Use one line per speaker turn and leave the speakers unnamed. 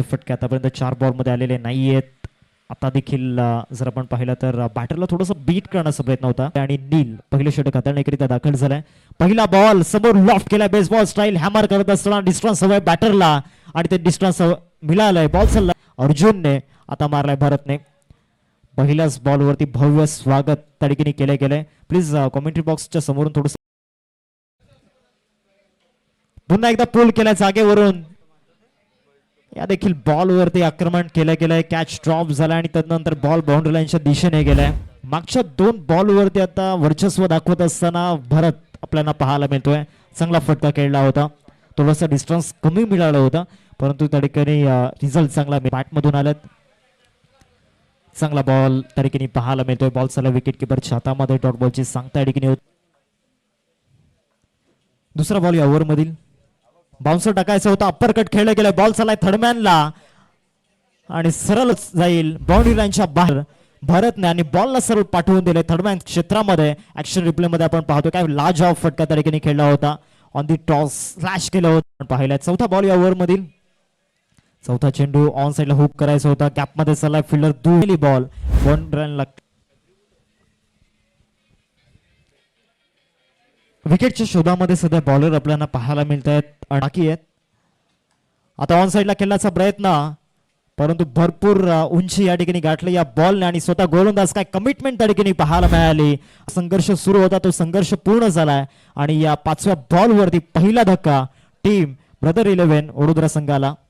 फटके आतापर्यंत 4 बॉलमध्ये आलेले नाहीयेत. आता देखील जर आपण पाहिलं तर बॅटरला थोडंसं बीट करण्याचा प्रयत्न होता आणि नील पहिले षटक हाताळण्याकरिता दाखल झालाय. पहिला बॉल समोर लॉफ्ट केलाय, बेसबॉल स्टाईल हॅमर करत असताना डिस्टन्स हवंय बॅटरला आणि ते डिस्टन्स मिळालंय. बॉल चालला अर्जुनने, आता मारलाय भरतने. पहिल्याच बॉलवरती भव्य स्वागत त्या ठिकाणी केले गेले. प्लीज कॉमेंट्री बॉक्सच्या समोरून थोडस पुन्हा एकदा पुल केलाय जागेवरून. या देखील बॉलवरती आक्रमण केलं गेलंय. कॅच ड्रॉप झाला आणि त्यानंतर बॉल बाउंड्री लाईनच्या दिशेने गेलाय. मागच्या 2 बॉलवरती आता वर्चस्व दाखवत असताना भरत आपल्याला पाहायला मिळतोय. चांगला फटका खेळला होता, थोडासा डिस्टन्स कमी मिळाला होता, परंतु त्या ठिकाणी रिझल्ट चांगला बॅटमधून आलात. चांगला बॉल त्या ठिकाणी पाहायला मिळतोय. बॉल चालला विकेट किपरच्या हातामध्ये. डॉट बॉलची सांगता या ठिकाणी होत. दुसरा बॉल या ओव्हर मधील बाउन्सर टाकायचा होता. अप्पर कट खेळला गेला. बॉल चाललाय थर्डमॅनला आणि सरळ जाईल बाउंड्री लाईनच्या बाहेर. भरतने आणि बॉलला सरळ पाठवून दिले थर्डमॅन क्षेत्रामध्ये. ऍक्शन रिप्ले मध्ये आपण पाहतो काय लाजवाब फटका त्या ठिकाणी खेळला होता. ऑन दी टॉस स्लॅश केलं होतं. पाहिलं चौथा बॉल या ओव्हर मधील. चौथा चेंडू ऑन साइडला हुक करायचा होता. गॅप मध्ये चाललाय फिल्डर दूर. बॉल वन रन विकेटच्या शोधामध्ये सध्या बॉलर आपल्याला पाहायला मिळत आहेत. अडाकी आहेत. आता ऑन साइडला खेळण्याचा प्रयत्न, परंतु भरपूर उंची या ठिकाणी गाठली या बॉलने आणि स्वतः गोलंदाज काय कमिटमेंट त्या ठिकाणी पाहायला मिळाली. संघर्ष सुरू होता, तो संघर्ष पूर्ण झालाय आणि या 5व्या बॉलवरती पहिला धक्का टीम ब्रदर 11 वडोदरा संघाला.